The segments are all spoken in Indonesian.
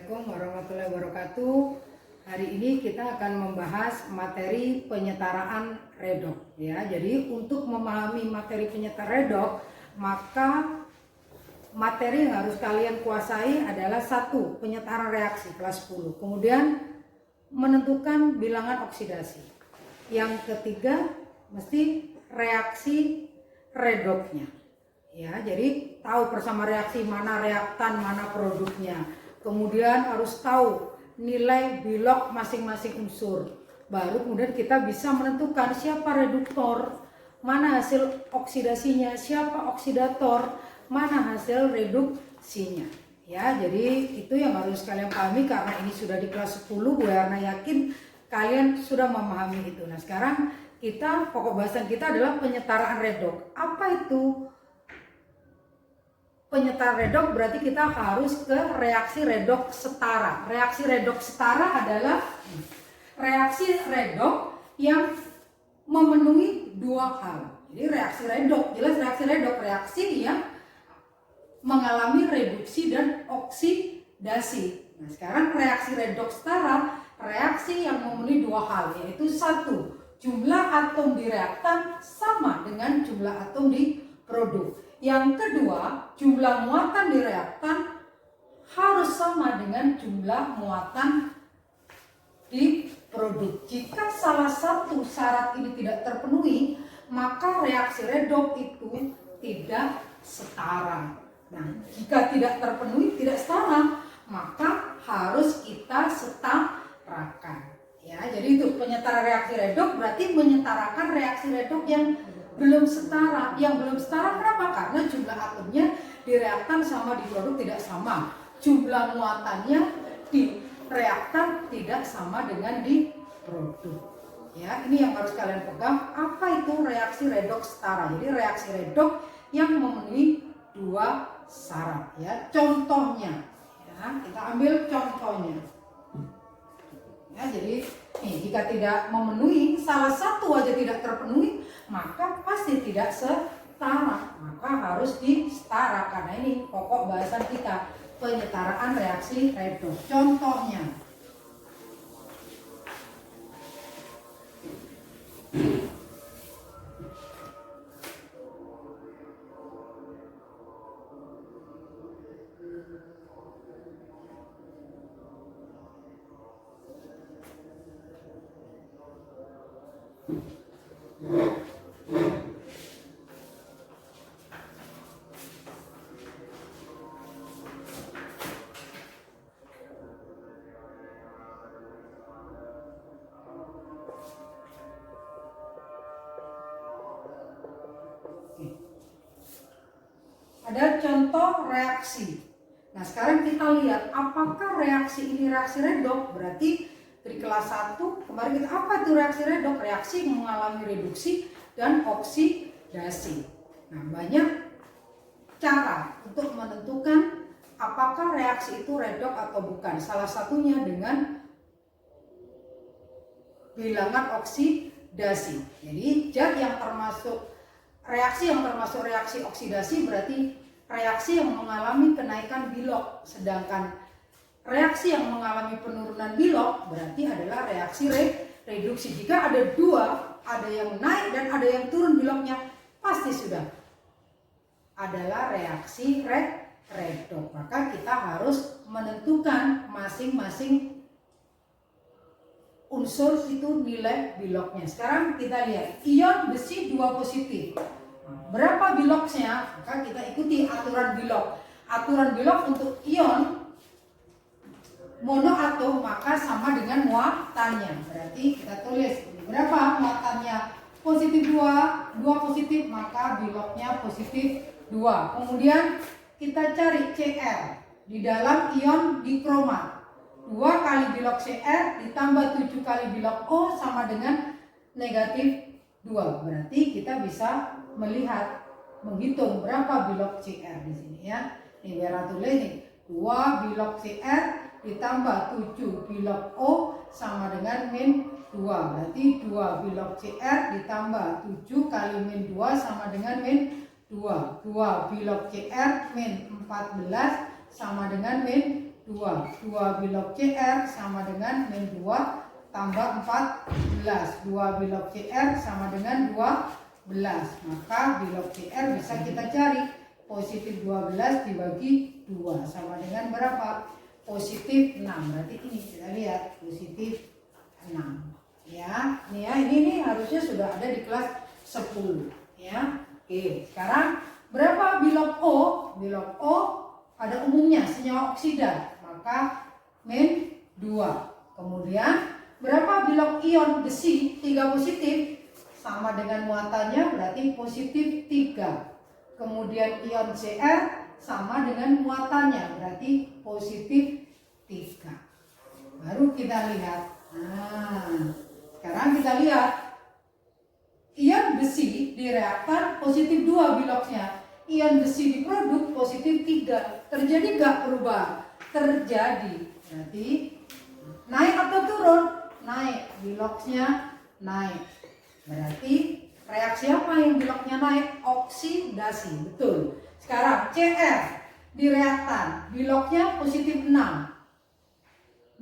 Assalamualaikum warahmatullahi wabarakatuh. Hari ini kita akan membahas materi penyetaraan redox ya. Jadi untuk memahami materi penyetaraan redox, maka materi yang harus kalian kuasai adalah satu, penyetaraan reaksi kelas 10. Kemudian menentukan bilangan oksidasi. Yang ketiga, mesti reaksi redoxnya. Ya, jadi tahu bersama reaksi mana reaktan, mana produknya. Kemudian harus tahu nilai bilok masing-masing unsur. Baru kemudian kita bisa menentukan siapa reduktor, mana hasil oksidasinya, siapa oksidator, mana hasil reduksinya. Ya, jadi itu yang harus kalian pahami karena ini sudah di kelas 10, gue karena yakin kalian sudah memahami itu. Nah, sekarang kita pokok bahasan kita adalah penyetaraan redox. Apa itu? Penyetaraan redox berarti kita harus ke reaksi redox setara. Reaksi redox setara adalah reaksi redox yang memenuhi dua hal. Jadi reaksi redox, jelas reaksi redox, reaksi yang mengalami reduksi dan oksidasi. Nah, sekarang reaksi redox setara, reaksi yang memenuhi dua hal, yaitu satu, jumlah atom di reaktan sama dengan jumlah atom di produk. Yang kedua, jumlah muatan di reaktan harus sama dengan jumlah muatan di produk. Jika salah satu syarat ini tidak terpenuhi, maka reaksi redox itu tidak setara. Nah, jika tidak terpenuhi, tidak setara, maka harus kita setarakan. Ya, jadi itu penyetaraan reaksi redox berarti menyetarakan reaksi redox yang belum setara. Yang belum setara kenapa? Karena jumlah atomnya di reaktan sama di produk tidak sama. Jumlah muatannya di reaktan tidak sama dengan di produk. Ya, ini yang harus kalian pegang. Apa itu reaksi redox setara? Jadi reaksi redox yang memenuhi dua syarat. Ya, contohnya. Ya, kita ambil contohnya. Ya, jadi nih, jika tidak memenuhi, salah satu aja tidak terpenuhi, maka pasti tidak setara, maka harus disetara. Karena ini pokok bahasan kita, penyetaraan reaksi redox. Contohnya, ada contoh reaksi. Nah, sekarang kita lihat apakah reaksi ini reaksi redox. Berarti dari kelas 1 kemarin kita apa itu reaksi redox? Reaksi yang mengalami reduksi dan oksidasi. Nah, banyak cara untuk menentukan apakah reaksi itu redox atau bukan. Salah satunya dengan bilangan oksidasi. Jadi zat yang termasuk reaksi yang termasuk reaksi oksidasi berarti reaksi yang mengalami kenaikan bilok, sedangkan reaksi yang mengalami penurunan bilok berarti adalah reaksi reduksi. Jika ada dua, ada yang naik dan ada yang turun biloknya, pasti sudah adalah reaksi redox. Maka kita harus menentukan masing-masing unsur itu nilai biloknya. Sekarang kita lihat ion besi 2 positif. Berapa biloknya? Maka kita ikuti aturan bilok. Aturan bilok untuk ion monoatom maka sama dengan muatannya. Berarti kita tulis berapa muatannya? Positif 2, 2 positif, maka biloknya positif 2. Kemudian kita cari Cr di dalam ion dikroma. 2 kali bilok Cr ditambah 7 kali bilok O sama dengan negatif 2. Berarti kita bisa melihat, menghitung berapa bilok Cr di sini ya. Nih biar tulis nih, 2 bilok Cr ditambah 7 bilok O sama dengan min 2. Berarti 2 bilok Cr ditambah 7 kali min 2 sama dengan min 2. 2 bilok Cr min 14 sama dengan min 2 bilog Cr sama dengan min 2 tambah 14. 2 bilog Cr sama dengan 12. Maka bilog Cr bisa kita cari. Positif 12 dibagi 2 sama dengan berapa? Positif 6. Berarti ini kita lihat positif 6. Ya, ini harusnya sudah ada di kelas 10. Ya, oke. Sekarang berapa bilog O? Bilog O pada umumnya senyawa oksida, maka min 2. Kemudian berapa bilog ion besi? 3 positif sama dengan muatannya berarti positif 3. Kemudian ion Cr sama dengan muatannya berarti positif 3. Baru kita lihat. Nah, sekarang kita lihat ion besi di reaktan positif 2 bilognya. Ion besi di produk positif 3. Terjadi nggak perubahan? Terjadi. Berarti naik atau turun? Naik. Bilognya naik. Berarti reaksi apa yang bilognya naik? Oksidasi. Betul. Sekarang Cr di reaktan bilognya positif 6.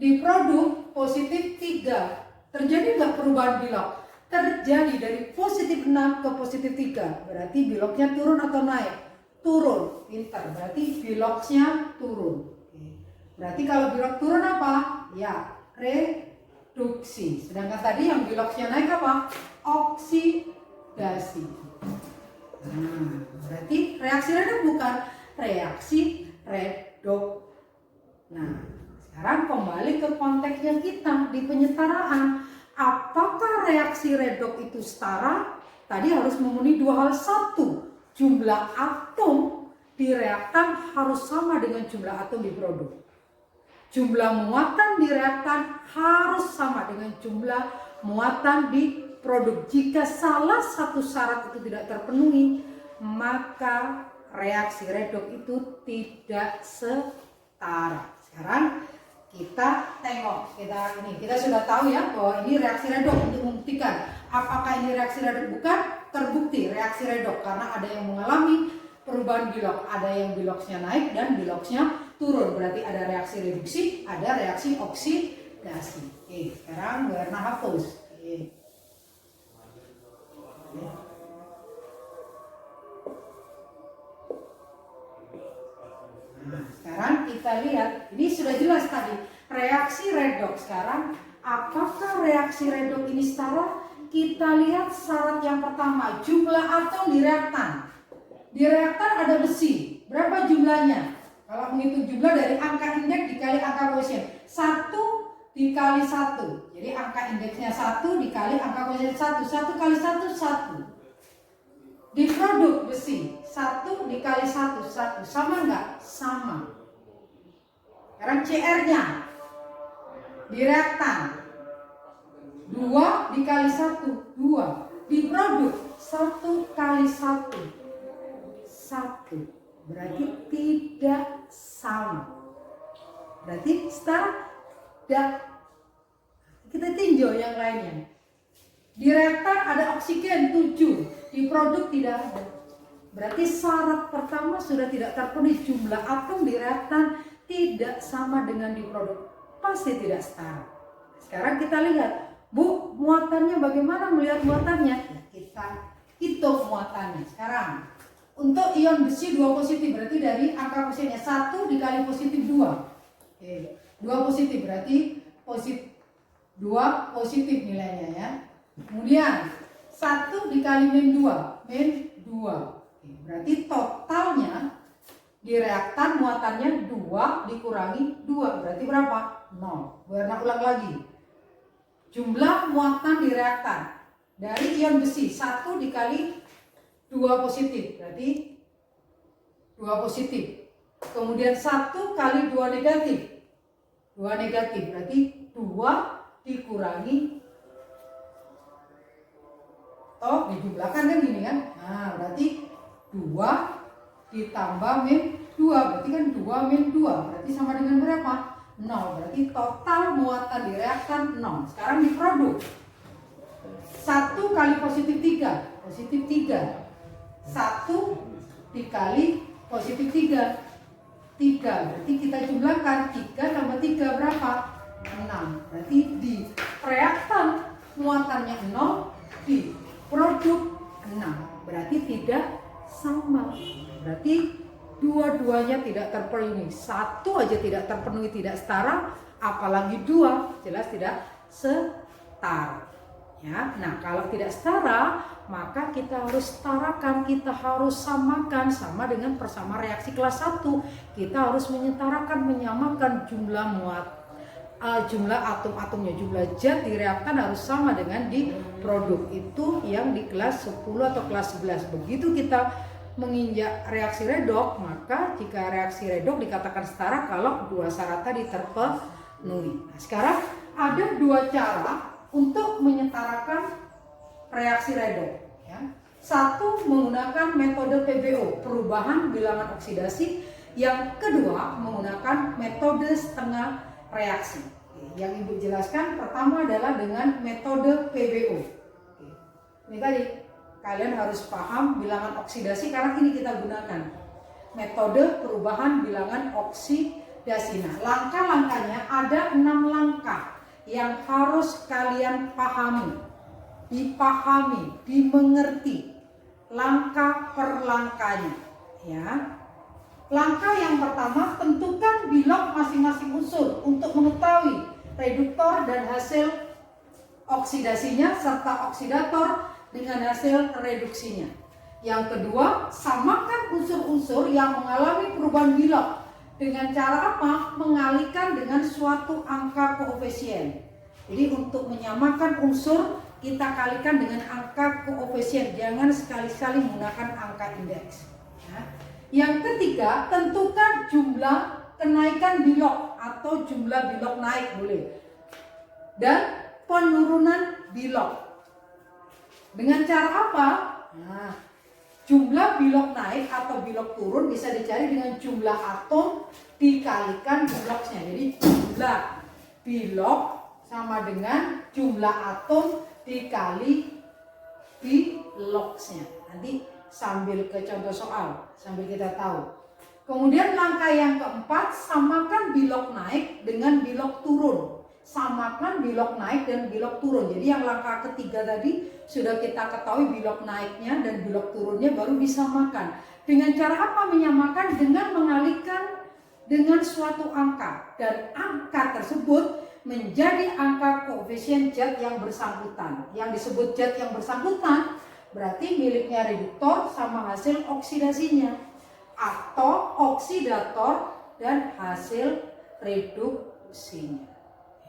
Di produk positif 3. Terjadi nggak perubahan bilog? Terjadi dari positif 6 ke positif 3. Berarti bilognya turun atau naik? Turun. Pintar. Berarti bilognya turun. Berarti kalau bilog turun apa? Ya, reduksi. Sedangkan tadi yang bilognya naik apa? Oksidasi. Nah, berarti reaksi redoks bukan reaksi redoks. Nah, sekarang kembali ke konteksnya kita di penyetaraan. Apakah reaksi redoks itu setara? Tadi harus memenuhi dua hal. Satu, jumlah atom di reaktan harus sama dengan jumlah atom di produk. Jumlah muatan di reaktan harus sama dengan jumlah muatan di produk. Jika salah satu syarat itu tidak terpenuhi, maka reaksi redoks itu tidak setara. Sekarang kita tengok, kita sudah tahu ya bahwa ini reaksi redoks. Untuk membuktikan apakah ini reaksi redoks bukan, terbukti reaksi redoks karena ada yang mengalami perubahan bilog, ada yang bilogsnya naik dan bilogsnya turun. Berarti ada reaksi reduksi, ada reaksi oksidasi. Oke, sekarang warna hapus. Oke. Nah, sekarang kita lihat, ini sudah jelas tadi reaksi redoks. Sekarang apakah reaksi redoks ini setara? Kita lihat syarat yang pertama, jumlah atom di reaktan. Di reaktan ada besi, berapa jumlahnya? Kalau menghitung jumlah dari angka indeks dikali angka koefisien, 1 dikali 1. Jadi angka indeksnya 1 dikali angka koefisien 1. 1 kali 1, 1. Di produk besi 1 dikali 1, 1. Sama nggak? Sama. Sekarang CR-nya di reaktan 2 dikali 1, 2. Di produk 1 kali 1, 1. Berarti tidak sama. Berarti setara. Kita tinjau yang lainnya. Di reaktan ada oksigen 7, di produk tidak ada. Berarti syarat pertama sudah tidak terpenuhi. Jumlah atom di reaktan tidak sama dengan di produk. Pasti tidak setara. Sekarang kita lihat, Bu, muatannya bagaimana? Melihat muatannya, kita hitung muatannya. Sekarang untuk ion besi 2 positif, berarti dari angka koefisiennya 1 dikali positif 2. Oke, 2 positif berarti positif 2 positif nilainya ya. Kemudian 1 dikali min 2, min 2. Oke, berarti totalnya di reaktan muatannya 2 dikurangi 2, berarti berapa? 0. Warna ulang lagi. Jumlah muatan di reaktan dari ion besi 1 dikali 2 positif, berarti 2 positif. Kemudian 1 kali 2 negatif. 2 negatif, berarti 2 dikurangi, dijumlahkan kan gini kan. Nah, berarti 2 ditambah min 2, berarti kan 2 min 2, berarti sama dengan berapa? 0. Berarti total muatan di reaktan 0. Sekarang di produk 1 kali positif 3, positif 3. 1 dikali positif 3, 3. Berarti kita jumlahkan 3 tambah 3 berapa? 6. Berarti di reaktan muatannya 0, di produk 6. Berarti tidak sama. Berarti dua-duanya tidak terpenuhi. Satu aja tidak terpenuhi, tidak setara, apalagi dua, jelas tidak setara. Ya, nah kalau tidak setara, maka kita harus setarakan, kita harus samakan, sama dengan persama reaksi kelas 1. Kita harus menyetarakan, menyamakan jumlah atom-atomnya, jumlah zat di reaktan harus sama dengan di produk. Itu yang di kelas 10 atau kelas 11. Begitu kita menginjak reaksi redoks, maka jika reaksi redoks dikatakan setara kalau dua syarat tadi terpenuhi. Nah, sekarang ada dua cara untuk menyetarakan reaksi redoks. Ya. Satu, menggunakan metode PBO, perubahan bilangan oksidasi. Yang kedua, menggunakan metode setengah reaksi. Yang Ibu jelaskan pertama adalah dengan metode PBO. Ini tadi, kalian harus paham bilangan oksidasi karena ini kita gunakan. Metode perubahan bilangan oksidasi. Nah, langkah-langkahnya ada 6 langkah yang harus kalian pahami, dipahami, dimengerti langkah per langkahnya. Ya. Langkah yang pertama, tentukan bilok masing-masing unsur untuk mengetahui reduktor dan hasil oksidasinya serta oksidator dengan hasil reduksinya. Yang kedua, samakan unsur-unsur yang mengalami perubahan bilok. Dengan cara apa? Mengalihkan dengan suatu angka koefisien. Jadi untuk menyamakan unsur, kita kalikan dengan angka koefisien. Jangan sekali-sekali menggunakan angka indeks. Ya. Yang ketiga, tentukan jumlah kenaikan bilok atau jumlah bilok naik boleh. Dan penurunan bilok. Dengan cara apa? Nah, jumlah bilok naik atau bilok turun bisa dicari dengan jumlah atom dikalikan biloknya. Jadi jumlah bilok sama dengan jumlah atom dikali biloknya. Nanti sambil ke contoh soal, sambil kita tahu. Kemudian langkah yang keempat, samakan bilok naik dengan bilok turun. Samakan bilok naik dan bilok turun. Jadi yang langkah ketiga tadi sudah kita ketahui bilok naiknya dan bilok turunnya baru disamakan. Dengan cara apa menyamakan? Dengan mengalihkan dengan suatu angka. Dan angka tersebut menjadi angka koefisien zat yang bersangkutan. Yang disebut zat yang bersangkutan berarti miliknya reduktor sama hasil oksidasinya. Atau oksidator dan hasil reduksinya.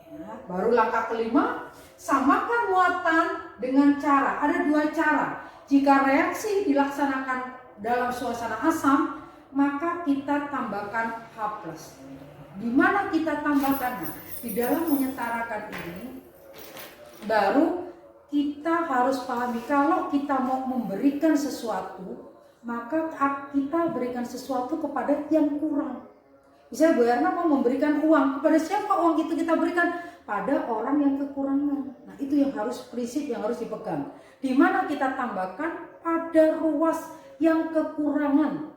Ya, baru langkah kelima, samakan muatan dengan cara. Ada dua cara. Jika reaksi dilaksanakan dalam suasana asam, maka kita tambahkan H+. Di mana kita tambahkan? Di dalam menyetarakan ini, baru kita harus pahami kalau kita mau memberikan sesuatu, maka kita berikan sesuatu kepada yang kurang. Misalnya Bu Erna mau memberikan uang, kepada siapa uang itu kita berikan? Pada orang yang kekurangan. Nah itu yang harus prinsip yang harus dipegang. Di mana kita tambahkan pada ruas yang kekurangan.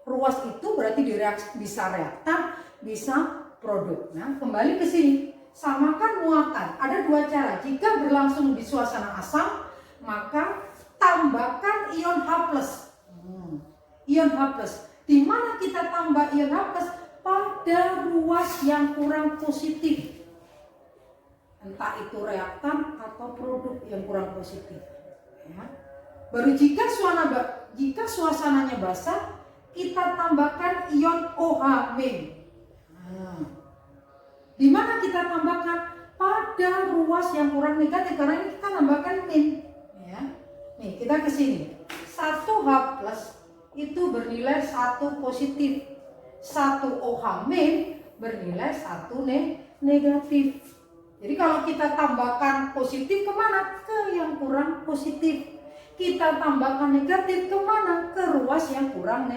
Ruas itu berarti bisa reaktan, bisa produk. Nah kembali ke sini, samakan muatan. Ada dua cara. Jika berlangsung di suasana asam, maka tambahkan ion H+. Ion H+. Di mana kita tambah ion H+? Pada ruas yang kurang positif, entah itu reaktan atau produk yang kurang positif. Ya. Baru jika suasananya basah, kita tambahkan ion OH-. Di mana kita tambahkan? Pada ruas yang kurang negatif, karena ini kita tambahkan min. Ya. Nih kita ke sini. 1 H+ itu bernilai 1 positif. 1 OH- bernilai 1 negatif. Jadi kalau kita tambahkan positif kemana? Ke yang kurang positif. Kita tambahkan negatif kemana? Ke ruas yang kurang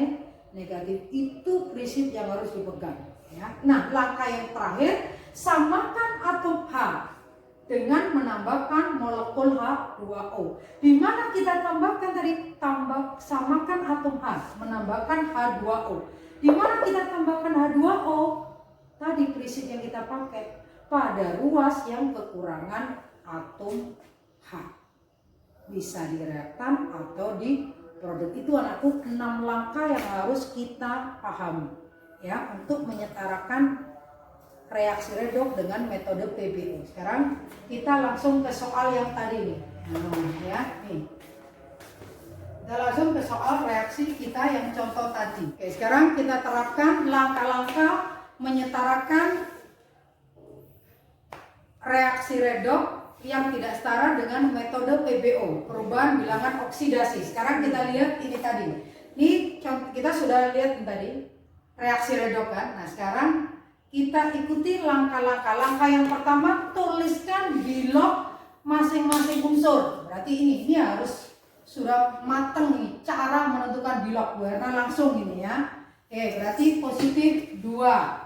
negatif. Itu prinsip yang harus dipegang. Ya. Nah langkah yang terakhir, samakan atom H dengan menambahkan molekul H2O. Di mana kita tambahkan tadi? Samakan atom H, menambahkan H2O. Di mana kita tambahkan H2O? Tadi prinsip yang kita pakai pada ruas yang kekurangan atom H. Bisa di reaktan atau di produk. Itu anakku 6 langkah yang harus kita pahami ya untuk menyetarakan reaksi redoks dengan metode PBO. Sekarang kita langsung ke soal yang tadi nih. Nih. Kita langsung ke soal reaksi kita yang contoh tadi. Oke, sekarang kita terapkan langkah-langkah menyetarakan reaksi redoks yang tidak setara dengan metode PBO, perubahan bilangan oksidasi. Sekarang kita lihat ini tadi. Ini kita sudah lihat tadi reaksi redoks kan. Nah, sekarang kita ikuti langkah-langkah. Langkah yang pertama, tuliskan bilog masing-masing unsur. Berarti ini harus sudah mateng nih cara menentukan bilog. Karena langsung ini ya. Oke, berarti positif 2.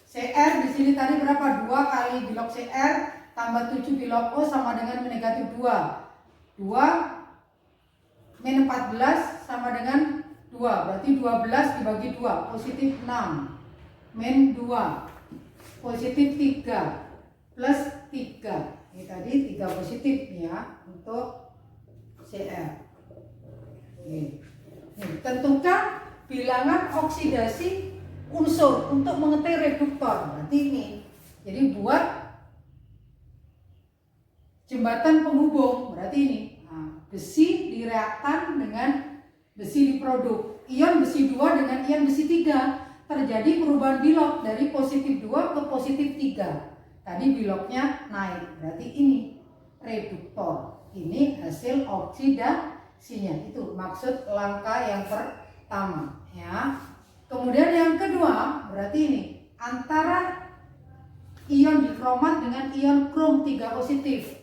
CR di sini tadi berapa? 2 kali bilog CR tambah 7 bilog O sama dengan negatif 2. 2 min 14 sama dengan 2. Berarti 12 dibagi 2, positif 6. Min 2 positif 3 plus 3. Ini tadi 3 positif ya untuk CR. Nih, tentukan bilangan oksidasi unsur untuk mengetahui reduktor. Berarti ini. Jadi buat jembatan penghubung. Berarti ini. Nah, besi di reaktan dengan besi di produk. Ion besi 2 dengan ion besi 3. Terjadi perubahan bilog dari positif 2 ke positif 3. Tadi bilognya naik, berarti ini reduktor. Ini hasil oksidasinya. Itu maksud langkah yang pertama ya. Kemudian yang kedua, berarti ini antara ion dikromat dengan ion krom 3 positif.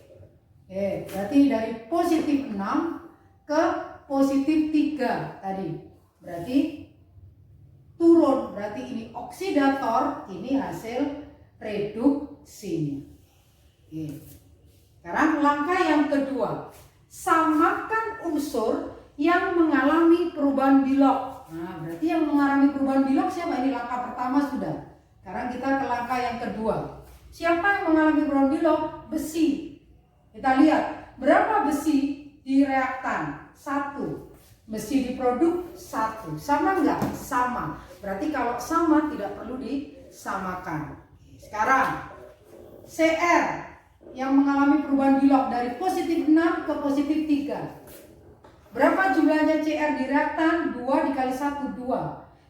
Berarti dari positif 6 ke positif 3 tadi. Berarti turun, berarti ini oksidator, ini hasil reduksinya. Sekarang langkah yang kedua, samakan unsur yang mengalami perubahan bilog. Nah, berarti yang mengalami perubahan bilog siapa? Ini langkah pertama sudah. Sekarang kita ke langkah yang kedua. Siapa yang mengalami perubahan bilog? Besi. Kita lihat berapa besi di reaktan? 1. Besi di produk 1. Sama enggak? Sama. Berarti kalau sama tidak perlu disamakan. Sekarang CR yang mengalami perubahan bilog dari positif 6 ke positif 3. Berapa jumlahnya CR di reaktan? 2 dikali 1, 2.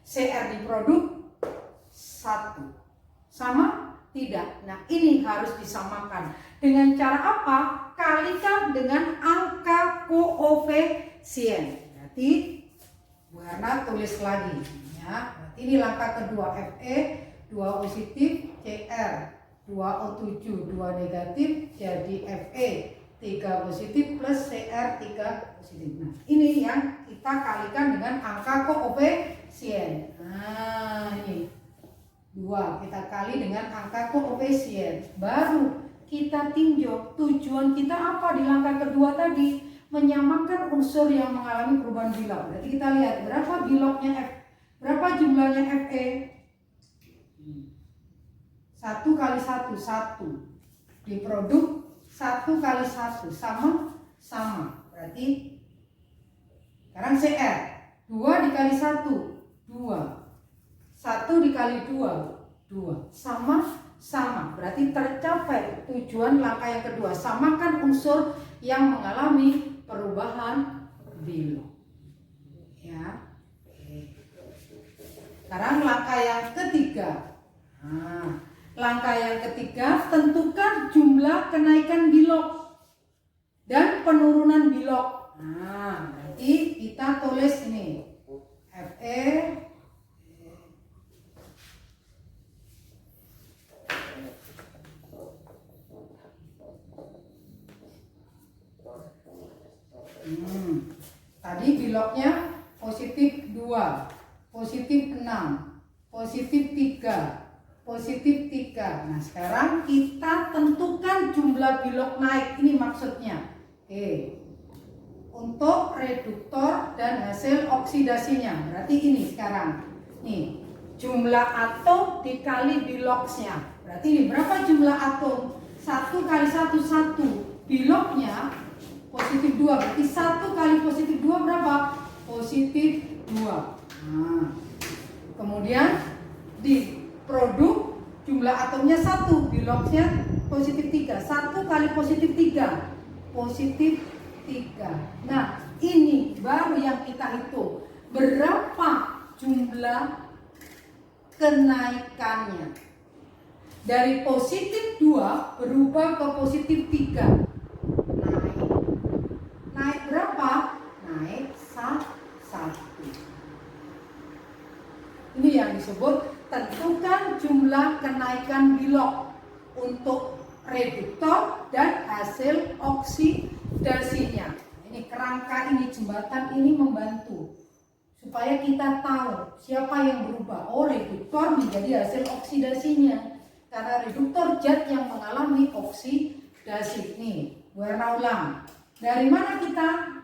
CR di produk 1. Sama? Tidak. Nah, ini harus disamakan. Dengan cara apa? Kalikan dengan angka koefisien. Berarti Bu Erna tulis lagi ya. Berarti ini langkah kedua, Fe 2 positif, Cr 2O7 2 negatif, jadi Fe 3 positif plus Cr 3 positif. Nah, ini yang kita kalikan dengan angka koefisien. Nah, ini 2 kita kali dengan angka koefisien. Baru kita tinjau tujuan kita apa di langkah kedua tadi. Menyamakan unsur yang mengalami perubahan bilog. Berarti kita lihat berapa bilognya F, berapa jumlahnya Fe. 1 kali 1, 1. Di produk 1 kali 1 sama. Berarti sekarang CR 2 dikali 1, 2. 1 dikali 2, 2. Sama. Berarti tercapai tujuan langkah yang kedua. Samakan unsur yang mengalami perubahan bilog. Ya. Sekarang langkah yang ketiga. Nah, langkah yang ketiga, tentukan jumlah kenaikan bilog dan penurunan bilog. Nah, berarti kita tulis ini Fe tadi bilognya positif 2, positif 6, positif 3, positif 3. Nah sekarang kita tentukan jumlah bilok naik, ini maksudnya. Oke, untuk reduktor dan hasil oksidasinya, berarti ini sekarang. Nih, jumlah atom dikali biloksnya. Berarti ini berapa jumlah atom? 1 kali 1, 1. Biloknya positif 2, berarti 1 kali positif 2 berapa? Positif 2. Nah, kemudian di produk jumlah atomnya 1, biloknya positif 3. 1 kali positif 3, positif 3. Nah ini baru yang kita hitung berapa jumlah kenaikannya. Dari positif 2 berubah ke positif 3. Naik berapa? Naik 1. Ini yang disebut tentukan jumlah kenaikan bilok untuk reduktor dan hasil oksidasinya. Ini kerangka ini, jembatan ini membantu supaya kita tahu siapa yang berubah. Oh, reduktor menjadi hasil oksidasinya. Karena reduktor zat yang mengalami oksidasi. Nih, warna ulang. Dari mana kita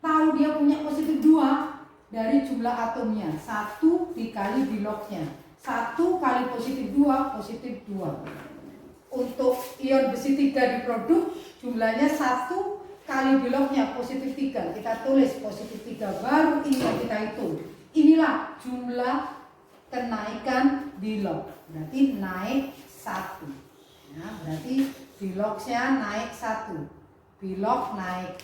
tahu dia punya positif 2? Dari jumlah atomnya, 1 dikali biloknya. 1 kali positif 2, positif 2. Untuk ion besi 3 di produk, jumlahnya 1 kali biloknya, positif 3. Kita tulis positif 3, baru ini yang kita hitung. Inilah jumlah kenaikan bilok. Berarti naik 1. Nah, berarti biloknya naik 1. Bilok naik.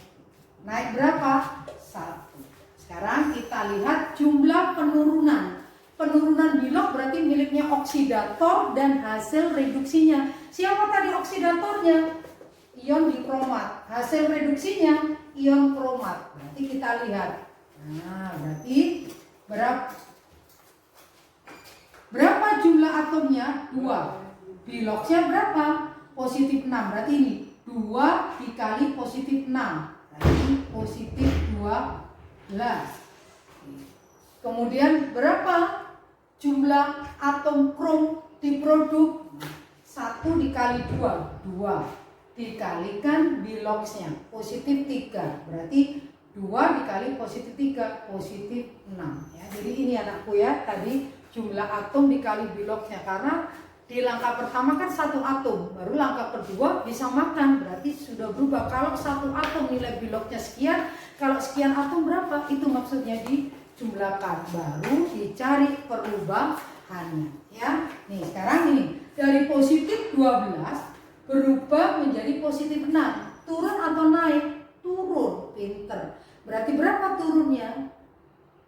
Naik berapa? 1. Sekarang kita lihat jumlah penurunan. Penurunan bilok berarti miliknya oksidator dan hasil reduksinya. Siapa tadi oksidatornya? Ion dikromat. Hasil reduksinya ion kromat. Berarti kita lihat. Nah, berarti berapa jumlah atomnya? 2. Biloknya berapa? Positif 6. Berarti ini 2 dikali positif 6. Berarti positif 12. Kemudian berapa jumlah atom krom di produk? 1 dikali 2, 2 dikalikan biloksnya, positif 3. Berarti 2 dikali positif 3, positif 6 ya. Jadi ini anakku ya, tadi jumlah atom dikali biloksnya. Karena di langkah pertama kan 1 atom, baru langkah kedua disamakan, berarti sudah berubah. Kalau 1 atom nilai biloknya sekian, kalau sekian atom berapa? Itu maksudnya dijumlahkan, baru dicari perubahannya ya. Nih sekarang ini dari positif 12 berubah menjadi positif 6. Turun atau naik? Turun, pinter. Berarti berapa turunnya?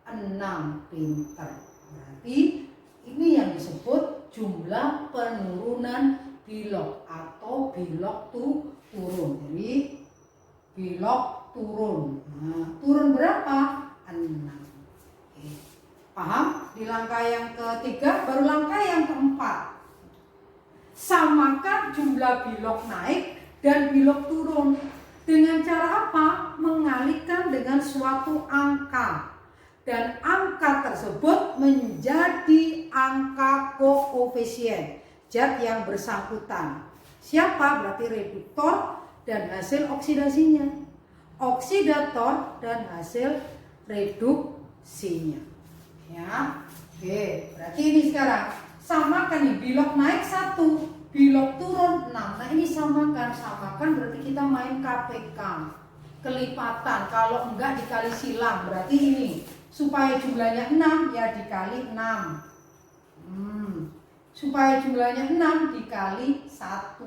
6, pinter. Berarti ini yang disebut jumlah penurunan bilok atau bilok turun. Jadi bilok turun. Nah, turun berapa? 6. Oke. Paham? Di langkah yang ketiga, baru langkah yang keempat. Samakan jumlah bilok naik dan bilok turun. Dengan cara apa? Mengalihkan dengan suatu angka. Dan angka tersebut menjadi angka koefisien zat yang bersangkutan. Siapa? Berarti reduktor dan hasil oksidasinya. Oksidator dan hasil reduksinya. Ya. Oke, berarti ini sekarang samakan nih, bilok naik 1, bilok turun 6. Nah ini samakan berarti kita main KPK, kelipatan. Kalau enggak dikali silang, berarti ini supaya jumlahnya 6 ya dikali 6. Supaya jumlahnya 6 dikali 1.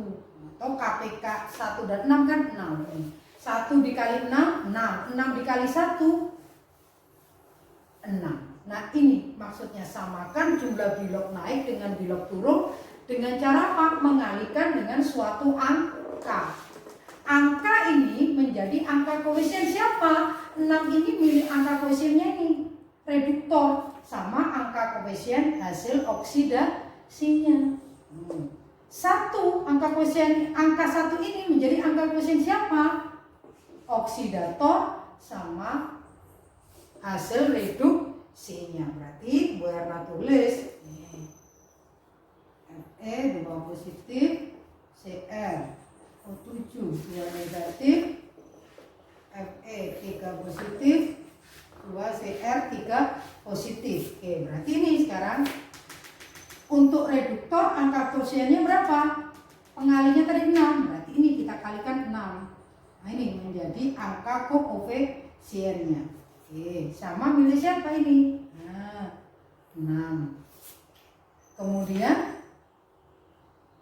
Atau KPK 1 dan 6 kan 6. 1 dikali 6, 6. 6 dikali 1, 6. Nah ini maksudnya samakan jumlah bilok naik dengan bilok turun dengan cara apa? Mengalihkan dengan suatu angka. Angka ini menjadi angka koefisien siapa? 6 ini milik angka koefisiennya ini, reduktor, sama angka koefisien hasil oksidasinya. 1 angka koefisien, angka 1 ini menjadi angka koefisien siapa? Oksidator sama hasil reduksinya. Berarti Bu Erna tulis FE 2 positif, CR O7 2 negatif, FE 3 positif, 2 CR 3 positif. Oke, berarti ini sekarang untuk reduktor angka kosiennya berapa? Pengalinya tadi 6, berarti ini kita kalikan 6. Nah, ini menjadi angka koefisiennya. Oke, sama milik siapa ini? Nah, 6. Kemudian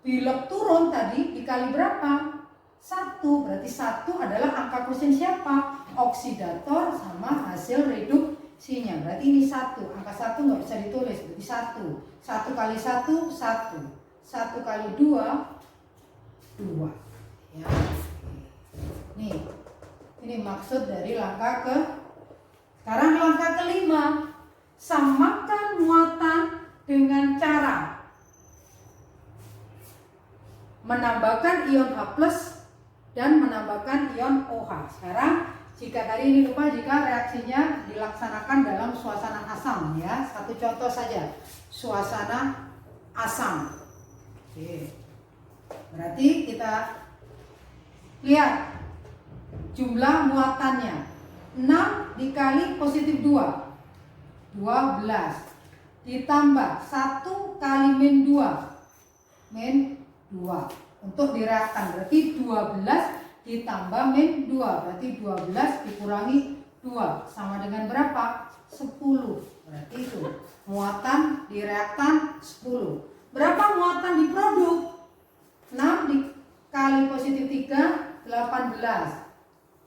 bilek turun tadi dikali berapa? 1, berarti 1 adalah angka kosien siapa? Oksidator sama hasil reduksinya. Berarti ini 1, angka 1 nggak bisa ditulis, berarti 1. 1 kali 1, 1. 1 kali 2, 2. Ya. Nih, ini maksud dari langkah ke. Sekarang langkah kelima, samakan muatan dengan cara menambahkan ion H+ dan menambahkan ion OH. Sekarang jika tadi ini lupa, jika reaksinya dilaksanakan dalam suasana asam ya. Satu contoh saja, suasana asam. Oke. Berarti kita lihat jumlah muatannya 6 dikali positif 2 12 ditambah 1 kali min 2 untuk direaktan, berarti 12 ditambah min 2 berarti 12 dikurangi 2 sama dengan berapa? 10. Berarti itu muatan di reaktan 10. Berapa muatan di produk? 6 dikali positif 3 18.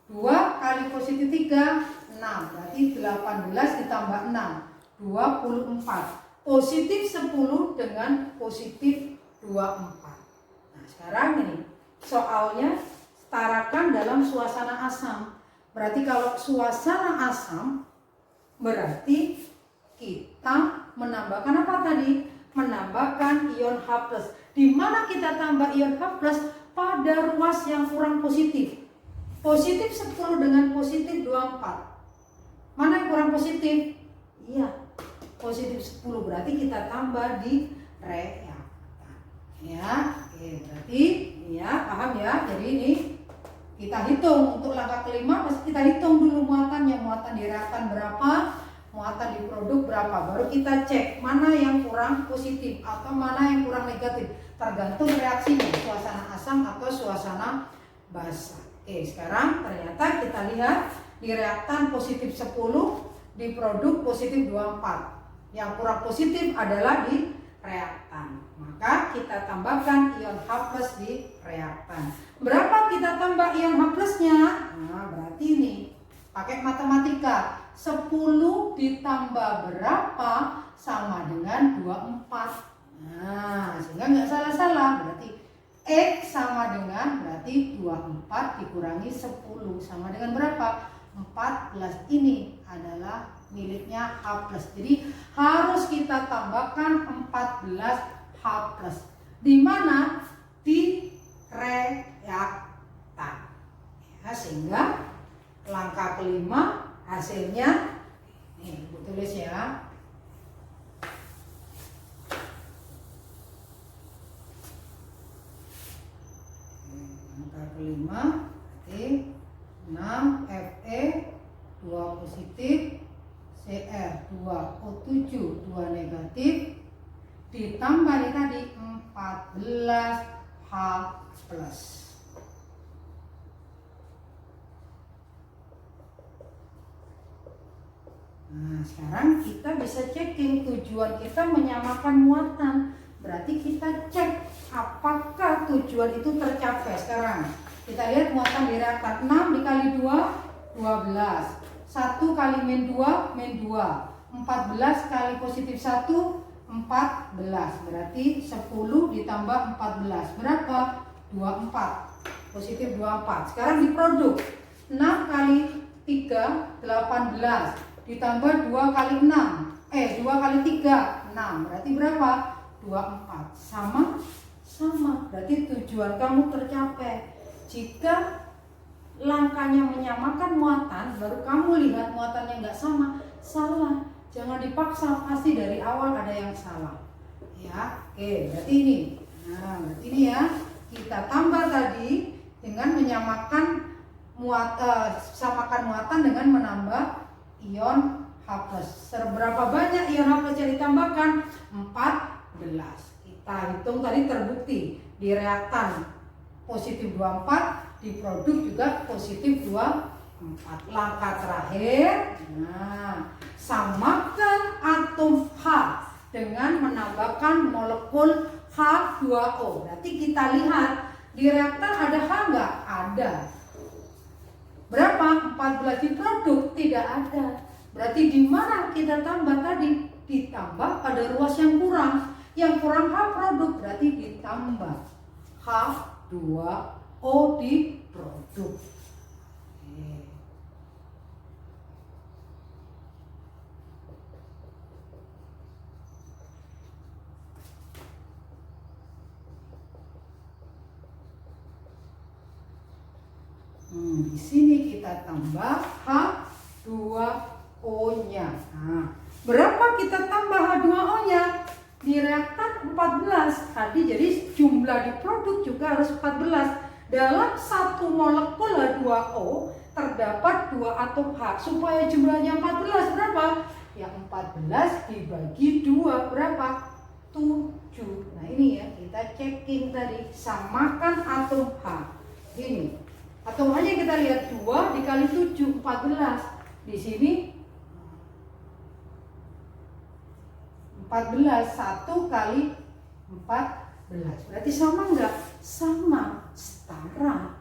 2 kali positif 3 6, berarti 18 ditambah 6 24. Positif 10 dengan positif 24. Nah, sekarang ini soalnya setarakan dalam suasana asam. Berarti kalau suasana asam berarti kita menambahkan apa tadi? Menambahkan ion H+. Di mana kita tambah ion H+ pada ruas yang kurang positif. Positif 10 dengan positif 24. Mana yang kurang positif? Iya, positif 10, berarti kita tambah di reaktan. Ya, oke, berarti ya paham ya. Jadi ini kita hitung untuk langkah kelima, pasti kita hitung dulu muatannya. Muatan di reaktan berapa, muatan di produk berapa. Baru kita cek mana yang kurang positif atau mana yang kurang negatif. Tergantung reaksinya, suasana asam atau suasana basa. Oke, sekarang ternyata kita lihat di reaktan positif 10, di produk positif 24. Yang kurang positif adalah di reaktan. Maka kita tambahkan ion H+ di reaktan. Berapa kita tambah ion H+-nya? Nah, berarti ini pakai matematika. 10 ditambah berapa sama dengan 24. Nah, sehingga nggak salah-salah. Berarti X sama dengan berarti 24 dikurangi 10 sama dengan berapa? 14. Ini adalah miliknya H+. Jadi harus kita tambahkan 14 H+. Di mana? Di reaktan. Ya, sehingga langkah kelima hasilnya ini Ibu tulis ya. Angka kelima berarti 6 Fe 2 positif, Cr 2 O7 2 negatif ditambah nih tadi 14 H+. Nah, sekarang kita bisa checking, tujuan kita menyamakan muatan. Berarti kita cek apakah tujuan itu tercapai. Sekarang kita lihat muatan di reaktan 6 dikali 2 12. 1 kali min 2 min 2. 14 kali positif 1 14. Berarti 10 ditambah 14 berapa? 24. Positif 24. Sekarang di produk 6 kali 3 18 ditambah 2 kali 6 2 kali 3 6. Berarti berapa? 24. Sama. Berarti tujuan kamu tercapai. Jika langkahnya menyamakan muatan, baru kamu lihat muatannya nggak sama, salah. Jangan dipaksa, pasti dari awal ada yang salah. Ya, oke. Berarti ini Nah, berarti ini ya, kita tambah tadi dengan menyamakan samakan muatan dengan menambah ion H+. Seberapa banyak ion H+ yang ditambahkan? 14. Kita hitung tadi terbukti di reaktan positif 24, di produk juga positif 24. Langkah terakhir, nah, samakan atom H dengan menambahkan molekul H2O. Berarti kita lihat di reaktan ada H nggak? Ada. Berapa? 14 di produk tidak ada. Berarti di mana kita tambah tadi? Ditambah pada ruas yang kurang. Yang kurang H produk berarti ditambah H2O di produk. Di sini kita tambah H2O-nya. Nah, berapa kita tambah H2O-nya? Di reaktan 14. Tadi jadi jumlah di produk juga harus 14. Dalam satu molekul H2O terdapat 2 atom H. Supaya jumlahnya 14 berapa? Yang 14 dibagi 2 berapa? 7. Nah ini ya, kita checking tadi. Samakan atom H. Ini atom H-nya kita lihat 2 dikali 7, 14. Di sini 14, 1 kali 14. Berarti sama enggak? Sama, setara.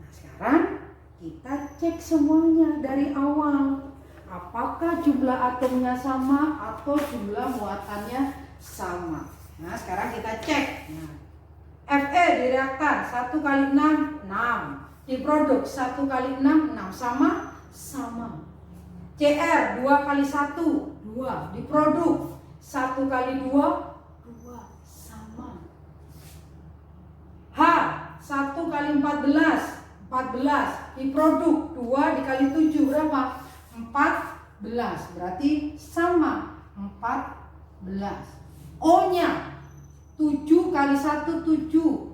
Nah sekarang kita cek semuanya dari awal. Apakah jumlah atomnya sama atau jumlah muatannya sama? Nah sekarang kita cek. Nah, Fe di reaktan 1 kali 6, 6. Di produk 1 kali 6, 6. Sama? Sama. Cr 2 kali 1, 2. Di produk 1 kali 2, 2. Sama. H 1 kali 14, 14. Di produk 2 dikali 7 berapa? 14. Berarti sama, 14. O nya 7 kali 1, 7.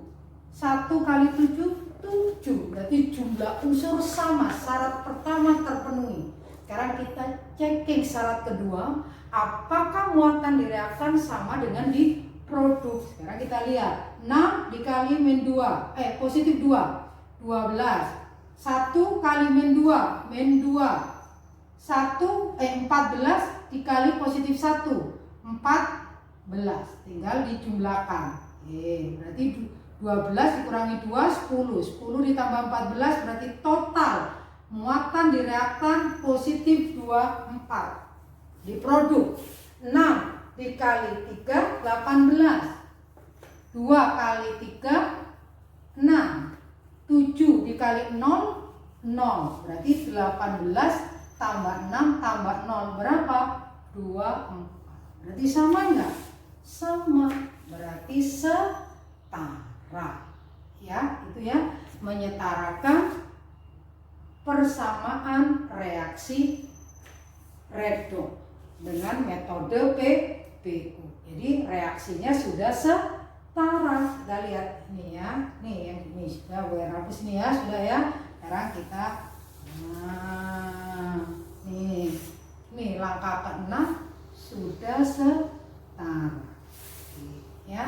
1 kali 7, 7. Berarti jumlah unsur sama. Syarat pertama terpenuhi. Sekarang kita checking syarat kedua. Apakah muatan di reaktan sama dengan di produk? Sekarang kita lihat 6 dikali min 2, positif 2, 12. 1 kali min 2, min 2. 14 dikali positif 1, 14. Tinggal dijumlahkan. Berarti 12 dikurangi 2, 10. 10 ditambah 14 berarti total muatan di reaktan positif 24. Di produk 6 dikali 3, 18. 2 kali 3, 6. 7 dikali 0, 0. Berarti 18 tambah 6 tambah 0 berapa? 24. Berarti sama enggak? Sama. Berarti setara. Ya, itu ya, menyetarakan persamaan reaksi redoks dengan metode PPU. Jadi reaksinya sudah setara. Kita lihat ini ya. Nih yang ini sudah hapus nih ya, sudah ya. Sekarang kita nih langkah ke-6 sudah setara. Ya.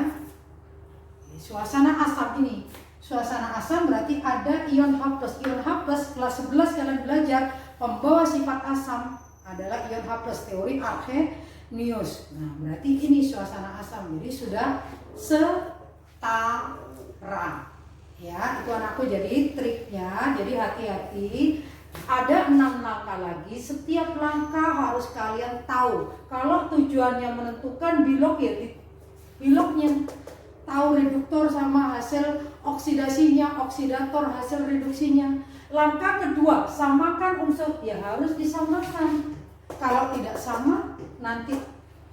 Suasana asam ini. Suasana asam berarti ada ion H+. Ion H+, kelas 11 kalian belajar, pembawa sifat asam adalah ion H+, teori Arrhenius. Nah, berarti ini suasana asam. Jadi sudah setara. Ya, itu anakku, jadi triknya. Jadi hati-hati. Ada 6 langkah lagi. Setiap langkah harus kalian tahu. Kalau tujuannya menentukan bilok ya biloknya. Tahu reduktor sama hasil oksidasinya, oksidator hasil reduksinya. Langkah kedua, samakan unsur. Ya harus disamakan. Kalau tidak sama nanti,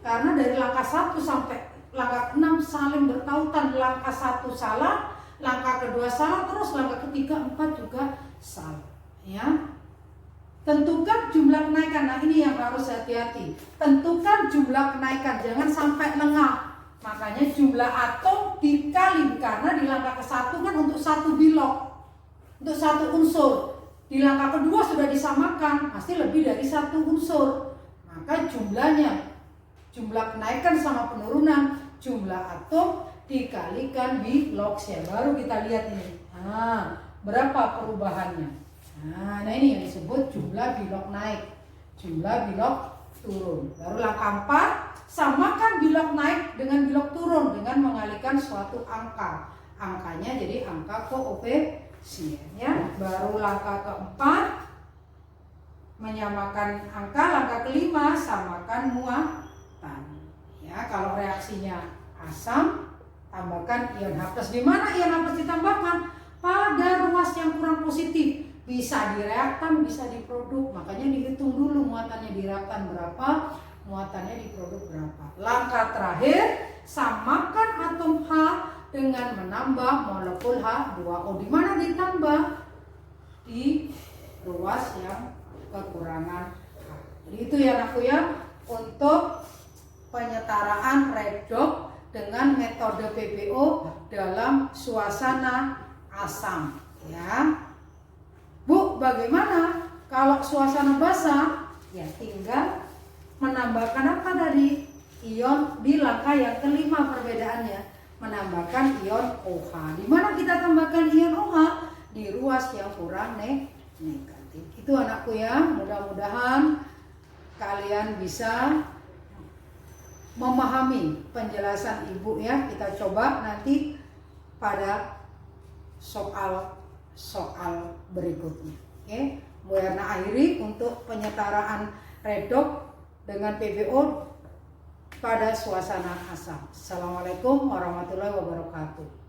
karena dari langkah 1 sampai langkah 6 saling bertautan. Langkah 1 salah, langkah kedua salah, terus langkah ketiga 4 juga salah. Ya. Tentukan jumlah kenaikan. Nah ini yang harus hati-hati. Tentukan jumlah kenaikan, jangan sampai lengah. Makanya jumlah atom dikali, karena di langkah ke-1 kan untuk satu bilok, untuk satu unsur. Di langkah kedua sudah disamakan, pasti lebih dari satu unsur. Maka jumlahnya, jumlah kenaikan sama penurunan, jumlah atom dikalikan biloksnya. Baru kita lihat ini. Nah, berapa perubahannya? Nah ini yang disebut jumlah bilok naik, jumlah bilok turun. Baru langkah 4, samakan bilok naik dengan bilok turun dengan mengalihkan suatu angka. Angkanya jadi angka koefisien ya. Baru langkah keempat, menyamakan angka. Langkah kelima, samakan muatan. Ya, kalau reaksinya asam, tambahkan ion H+. Di mana ion H+ ditambahkan? Pada ruas yang kurang positif. Bisa di reaktan, bisa di produk. Makanya dihitung dulu muatannya di reaktan berapa, muatannya di produk berapa. Langkah terakhir, samakan atom H dengan menambah molekul H2O. Di mana ditambah? Di ruas yang kekurangan H. Jadi itu ya anakku ya, untuk penyetaraan redoks dengan metode PBO dalam suasana asam ya. Bu, bagaimana kalau suasana basah? Ya tinggal menambahkan apa tadi? Ion di langkah yang kelima perbedaannya, menambahkan ion OH. Di mana kita tambahkan ion OH? Di ruas yang kurang negatif. Itu anakku ya, mudah-mudahan kalian bisa memahami penjelasan ibu ya. Kita coba nanti pada soal berikutnya. Oke, Bu Erna akhiri untuk penyetaraan redoks dengan PBO pada suasana asam. Assalamualaikum warahmatullahi wabarakatuh.